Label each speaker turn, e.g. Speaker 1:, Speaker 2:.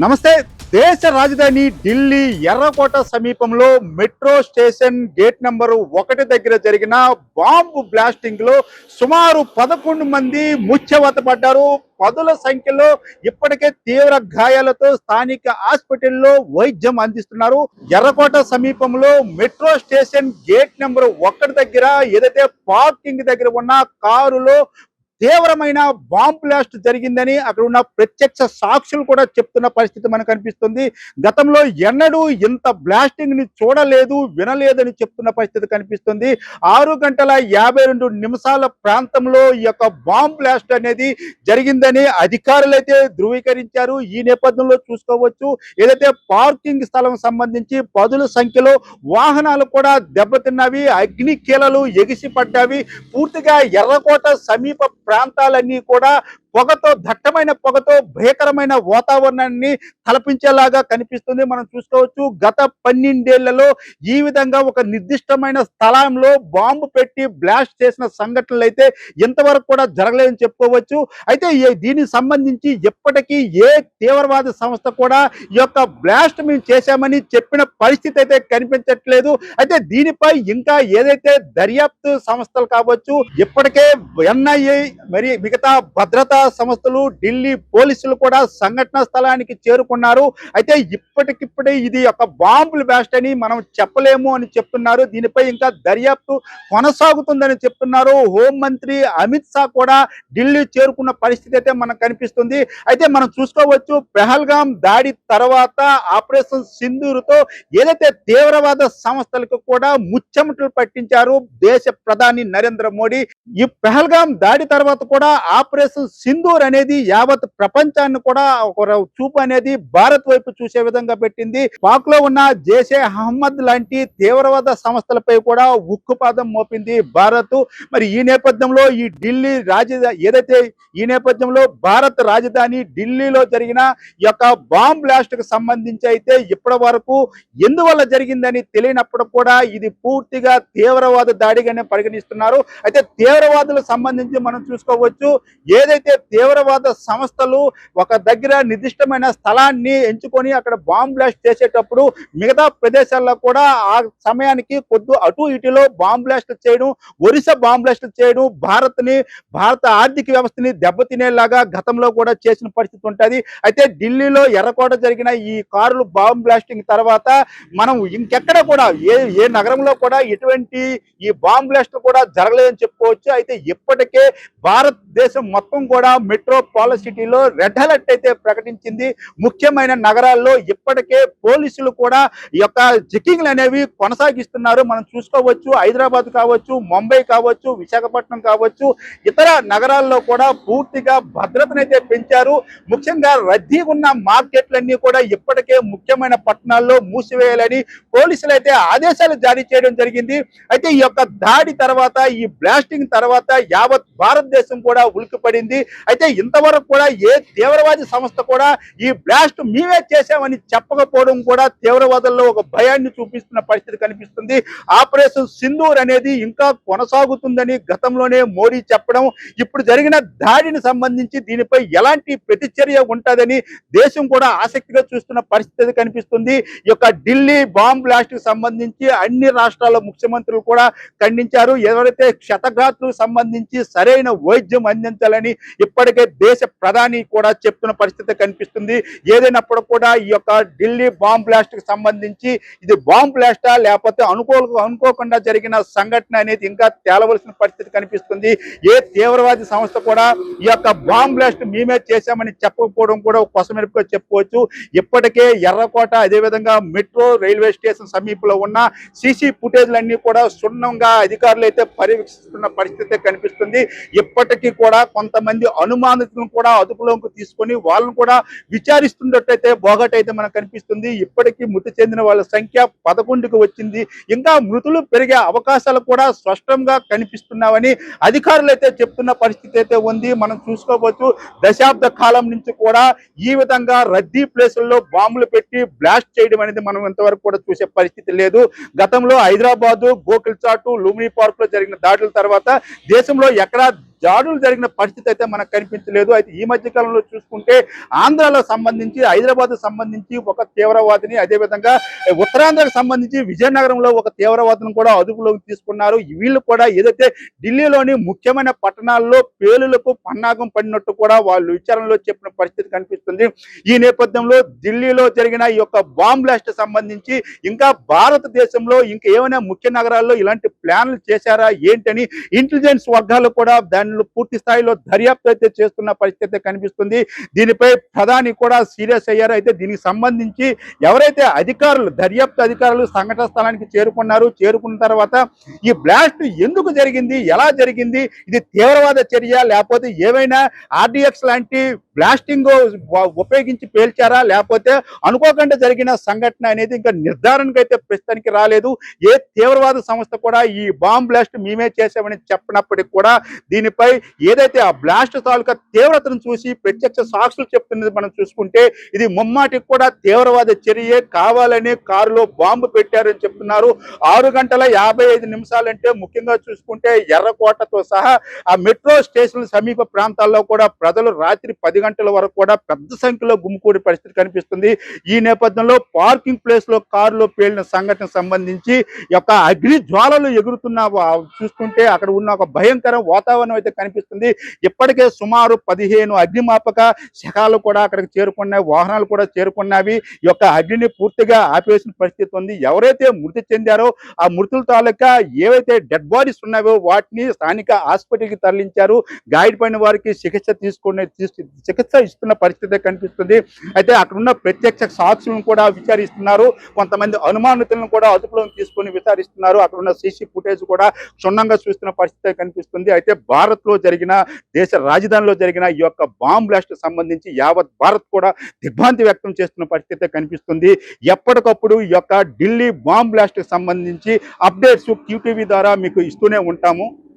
Speaker 1: నమస్తే. దేశ రాజధాని ఢిల్లీ ఎర్రకోట సమీపంలో మెట్రో స్టేషన్ గేట్ నెంబరు 1 దగ్గర జరిగిన బాంబు బ్లాస్టింగ్ లో సుమారు 11 మంది ముచ్చవత పడ్డారు. పదుల సంఖ్యలో ఇప్పటికే తీవ్ర గాయాలతో స్థానిక హాస్పిటల్లో వైద్యం అందిస్తున్నారు. ఎర్రకోట సమీపంలో మెట్రో స్టేషన్ గేట్ నెంబరు 1 దగ్గర ఏదైతే పార్కింగ్ దగ్గర ఉన్న కారులో తీవ్రమైన బాంబ్ బ్లాస్ట్ జరిగిందని అక్కడ ఉన్న ప్రత్యక్ష సాక్షులు కూడా చెప్తున్న పరిస్థితి మనకు కనిపిస్తుంది. గతంలో ఎన్నడూ ఇంత బ్లాస్టింగ్ ని చూడలేదు, వినలేదని చెప్తున్న పరిస్థితి కనిపిస్తుంది. 6 గంటల 52 నిమిషాల ప్రాంతంలో ఈ యొక్క బాంబ్ బ్లాస్ట్ అనేది జరిగిందని అధికారులు అయితే ధృవీకరించారు. ఈ నేపథ్యంలో చూసుకోవచ్చు, ఏదైతే పార్కింగ్ స్థలం సంబంధించి పదుల సంఖ్యలో వాహనాలు కూడా దెబ్బతిన్నవి, అగ్ని కీలలు ఎగిసి పడ్డావి. పూర్తిగా ఎర్రకోట సమీప ప్రాంతాలన్నీ కూడా పొగతో, దట్టమైన పొగతో భయంకరమైన వాతావరణాన్ని తలపించేలాగా కనిపిస్తుంది. మనం చూసుకోవచ్చు, గత 12 ఏళ్లలో ఈ విధంగా ఒక నిర్దిష్టమైన స్థలంలో బాంబు పెట్టి బ్లాస్ట్ చేసిన సంఘటనలు అయితే ఇంతవరకు కూడా జరగలేదని చెప్పుకోవచ్చు. అయితే దీనికి సంబంధించి ఎప్పటికీ ఏ తీవ్రవాద సంస్థ కూడా ఈ యొక్క బ్లాస్ట్ మేము చేశామని చెప్పిన పరిస్థితి అయితే కనిపించట్లేదు. అయితే దీనిపై ఇంకా ఏదైతే దర్యాప్తు సంస్థలు కావచ్చు, ఇప్పటికే ఎన్ఐఏ మరి మిగతా భద్రతా సంస్థలు, ఢిల్లీ పోలీసులు కూడా సంఘటన స్థలానికి చేరుకున్నారు. అయితే ఇప్పటికిప్పుడే ఇది ఒక బాంబుల బ్లాస్ట్ అని మనం చెప్పలేము అని చెప్తున్నారు. దీనిపై ఇంకా దర్యాప్తు కొనసాగుతుందని చెప్తున్నారు. హోంమంత్రి అమిత్ షా కూడా ఢిల్లీ చేరుకున్న పరిస్థితి అయితే మనకు కనిపిస్తుంది. అయితే మనం చూసుకోవచ్చు, పెహల్గాం దాడి తర్వాత ఆపరేషన్ సింధూరుతో ఏదైతే తీవ్రవాద సంస్థలకు కూడా ముచ్చెమటలు పట్టించారు దేశ ప్రధాని నరేంద్ర మోడీ. ఈ పెహల్గాం దాడి తర్వాత కూడా ఆపరేషన్ సింధూర్ అనేది యావత్ ప్రపంచాన్ని కూడా ఒక చూపు అనేది భారత్ వైపు చూసే విధంగా పెట్టింది. పాక్ లో ఉన్న జైషే అహ్మద్ లాంటి తీవ్రవాద సంస్థలపై కూడా ఉక్కుపాదం మోపింది భారత్. మరి ఈ నేపథ్యంలో ఈ ఢిల్లీ ఏదైతే ఈ నేపథ్యంలో భారత రాజధాని ఢిల్లీలో జరిగిన ఈ యొక్క బాంబ్ బ్లాస్ట్ కు సంబంధించి అయితే ఇప్పటి వరకు ఎందువల్ల జరిగిందని తెలియనప్పుడు కూడా ఇది పూర్తిగా తీవ్రవాద దాడిగానే పరిగణిస్తున్నారు. అయితే తీవ్రవాదులకు సంబంధించి మనం చూసుకోవచ్చు, ఏదైతే తీవ్రవాద సంస్థలు ఒక దగ్గర నిర్దిష్టమైన స్థలాన్ని ఎంచుకొని అక్కడ బాంబ్ బ్లాస్ట్ చేసేటప్పుడు మిగతా ప్రదేశాల్లో కూడా ఆ సమయానికి కొద్ది అటు ఇటులో బాంబ్ బ్లాస్ట్ చేయడం, ఒరిస్సా బాంబ్ బ్లాస్ట్ చేయడం భారత ఆర్థిక వ్యవస్థని దెబ్బతినేలాగా గతంలో కూడా చేసిన పరిస్థితి ఉంటుంది. అయితే ఢిల్లీలో ఎర్రకోట జరిగిన ఈ కారులు బాంబ్ బ్లాస్టింగ్ తర్వాత మనం ఇంకెక్కడ కూడా ఏ నగరంలో కూడా ఇటువంటి ఈ బాంబ్ బ్లాస్ట్ కూడా జరగలేదని చెప్పుకోవచ్చు. అయితే ఇప్పటికే భారతదేశం మొత్తం కూడా మెట్రోపాలిసిటీలో రెడ్ అలర్ట్ అయితే ప్రకటించింది. ముఖ్యమైన నగరాల్లో ఇప్పటికే పోలీసులు కూడా ఈ యొక్క చెకింగ్లు అనేవి కొనసాగిస్తున్నారు. మనం చూసుకోవచ్చు, హైదరాబాద్ కావచ్చు, ముంబై కావచ్చు, విశాఖపట్నం కావచ్చు, ఇతర నగరాల్లో కూడా పూర్తిగా భద్రతనైతే పెంచారు. ముఖ్యంగా రద్దీ ఉన్న మార్కెట్లన్నీ కూడా ఇప్పటికే ముఖ్యమైన పట్టణాల్లో మూసివేయాలని పోలీసులు అయితే ఆదేశాలు జారీ చేయడం జరిగింది. అయితే ఈ యొక్క దాడి తర్వాత, ఈ బ్లాస్టింగ్ తర్వాత యావత్ భారతదేశం కూడా ఉలిక్కిపడింది. అయితే ఇంతవరకు కూడా ఏ తీవ్రవాది సంస్థ కూడా ఈ బ్లాస్ట్ మేమే చేశామని చెప్పకపోవడం కూడా తీవ్రవాదుల్లో ఒక భయాన్ని చూపిస్తున్న పరిస్థితి కనిపిస్తుంది. ఆపరేషన్ సింధూర్ అనేది ఇంకా కొనసాగుతుందని గతంలోనే మోడీ చెప్పడం, ఇప్పుడు జరిగిన దాడిని సంబంధించి దీనిపై ఎలాంటి ప్రతిచర్య ఉంటుందని దేశం కూడా ఆసక్తిగా చూస్తున్న పరిస్థితి కనిపిస్తుంది. ఈ యొక్క ఢిల్లీ బాంబ్ బ్లాస్ట్ కి సంబంధించి అన్ని రాష్ట్రాల ముఖ్యమంత్రులు కూడా ఖండించారు. ఎవరైతే క్షతగాత్రులకు సంబంధించి సరైన వైద్యం అందించాలని ఇప్పటికే దేశ ప్రధాని కూడా చెప్తున్న పరిస్థితి కనిపిస్తుంది. ఏదైనప్పుడు కూడా ఈ యొక్క ఢిల్లీ బాంబ్ బ్లాస్ట్ కి సంబంధించి ఇది బాంబ్ బ్లాస్టా లేకపోతే అనుకోకుండా జరిగిన సంఘటన అనేది ఇంకా తేలవలసిన పరిస్థితి కనిపిస్తుంది. ఏ తీవ్రవాది సంస్థ కూడా ఈ యొక్క బాంబ్ బ్లాస్ట్ మేమే చేశామని చెప్పకపోవడం కూడా కొసమెరుపుగా చెప్పుకోవచ్చు. ఇప్పటికే ఎర్రకోట, అదేవిధంగా మెట్రో రైల్వే స్టేషన్ సమీపంలో ఉన్న సీసీ ఫుటేజ్లన్నీ కూడా క్షుణ్ణంగా అధికారులు అయితే పర్యవేక్షిస్తున్న పరిస్థితి కనిపిస్తుంది. ఇప్పటికీ కూడా కొంతమంది అనుమానితులను కూడా అదుపులోకి తీసుకొని వాళ్ళను కూడా విచారిస్తున్నట్టయితే బోగటైతే మనకు కనిపిస్తుంది. ఇప్పటికీ మృతి చెందిన వాళ్ళ సంఖ్య 11కు వచ్చింది. ఇంకా మృతులు పెరిగే అవకాశాలు కూడా స్పష్టంగా కనిపిస్తున్నామని అధికారులు అయితే చెప్తున్న పరిస్థితి అయితే ఉంది. మనం చూసుకోవచ్చు, దశాబ్ద కాలం నుంచి కూడా ఈ విధంగా రద్దీ ప్లేసుల్లో బాంబులు పెట్టి బ్లాస్ట్ చేయడం అనేది మనం ఇంతవరకు కూడా చూసే పరిస్థితి లేదు. గతంలో హైదరాబాదు, గోకుల్ చాటు, లుంబిని పార్క్ లో జరిగిన దాడుల తర్వాత దేశంలో ఎక్కడా దాడులు జరిగిన పరిస్థితి అయితే మనకు కనిపించలేదు. అయితే ఈ మధ్య కాలంలో చూసుకుంటే ఆంధ్రాలో సంబంధించి, హైదరాబాద్ సంబంధించి ఒక తీవ్రవాదిని, అదేవిధంగా ఉత్తరాంధ్రకు సంబంధించి విజయనగరంలో ఒక తీవ్రవాదిని కూడా అదుపులోకి తీసుకున్నారు. వీళ్ళు కూడా ఏదైతే ఢిల్లీలోని ముఖ్యమైన పట్టణాల్లో పేలులకు పన్నాగం పడినట్టు కూడా వాళ్ళు విచారణలో చెప్పిన పరిస్థితి కనిపిస్తుంది. ఈ నేపథ్యంలో ఢిల్లీలో జరిగిన ఈ యొక్క బాంబ్ బ్లాస్ట్ సంబంధించి ఇంకా భారతదేశంలో ఇంకా ఏమైనా ముఖ్య నగరాల్లో ఇలాంటి ప్లాన్లు చేశారా ఏంటని ఇంటెలిజెన్స్ వర్గాలు కూడా దానిలో పూర్తి స్థాయిలో దర్యాప్తు అయితే చేస్తున్న పరిస్థితి కనిపిస్తుంది. దీనిపై ప్రధాని కూడా సీరియస్ అయ్యారు. అయితే దీనికి సంబంధించి ఎవరైతే అధికారులు, దర్యాప్తు అధికారులు సంఘటన స్థలానికి చేరుకున్న తర్వాత ఈ బ్లాస్ట్ ఎందుకు జరిగింది, ఎలా జరిగింది, ఇది తీవ్రవాద చర్య లేకపోతే ఏమైనా ఆర్డిఎక్స్ లాంటి బ్లాస్టింగ్ ఉపయోగించి పేల్చారా లేకపోతే అనుకోకుండా జరిగిన సంఘటన అనేది ఇంకా నిర్ధారణకు అయితే ప్రస్తుతానికి రాలేదు. ఏ తీవ్రవాద సంస్థ కూడా ఈ బాంబ్ బ్లాస్ట్ మేమే చేసామని చెప్పినప్పటికీ కూడా దీనిపై ఏదైతే ఆ బ్లాస్ట్ తాలూకా తీవ్రతను చూసి ప్రత్యక్ష సాక్షులు చెప్తున్నది మనం చూసుకుంటే ఇది ముమ్మాటికి కూడా తీవ్రవాద చర్యే, కావాలని కారులో బాంబు పెట్టారని చెప్తున్నారు. 6 గంటల 55 నిమిషాలు అంటే ముఖ్యంగా చూసుకుంటే ఎర్రకోటతో సహా ఆ మెట్రో స్టేషన్ సమీప ప్రాంతాల్లో కూడా ప్రజలు రాత్రి 10 గంటల వరకు కూడా పెద్ద సంఖ్యలో గుమికూడే పరిస్థితి కనిపిస్తుంది. ఈ నేపథ్యంలో పార్కింగ్ ప్లేస్ లో కారులో పేలిన సంఘటన సంబంధించి యొక్క అగ్ని జ్వాలలు ఎగురుతున్న చూస్తుంటే అక్కడ ఉన్న ఒక భయంకర వాతావరణం అయితే కనిపిస్తుంది. ఇప్పటికే సుమారు 15 అగ్నిమాపక శకాలు కూడా అక్కడికి చేరుకున్నాయి, వాహనాలు కూడా చేరుకున్నవి. ఈ యొక్క అగ్నిని పూర్తిగా ఆపేసిన పరిస్థితి ఉంది. ఎవరైతే మృతి చెందారో ఆ మృతుల తాలూకా ఏవైతే డెడ్ బాడీస్ ఉన్నాయో వాటిని స్థానిక హాస్పిటల్కి తరలించారు. గాయపడిన వారికి చికిత్స ఇస్తున్న పరిస్థితి కనిపిస్తుంది. అయితే అక్కడ ఉన్న ప్రత్యక్ష సాక్షులను కూడా విచారిస్తున్నారు. కొంతమంది అనుమానితులను కూడా అదుపులోకి తీసుకొని విచారిస్తున్నారు. అక్కడ ఉన్న సీసీ ఫుటేజ్ కూడా క్షుణ్ణంగా చూస్తున్న పరిస్థితి కనిపిస్తుంది. అయితే భారత్ లో జరిగిన, దేశ రాజధానిలో జరిగిన ఈ యొక్క బాంబ్ బ్లాస్ట్ సంబంధించి యావత్ భారత్ కూడా దిగ్భ్రాంతి వ్యక్తం చేస్తున్న పరిస్థితి కనిపిస్తుంది. ఎప్పటికప్పుడు ఈ యొక్క ఢిల్లీ బాంబ్ బ్లాస్ట్ సంబంధించి అప్డేట్స్ QTV ద్వారా మీకు ఇస్తూనే ఉంటాము.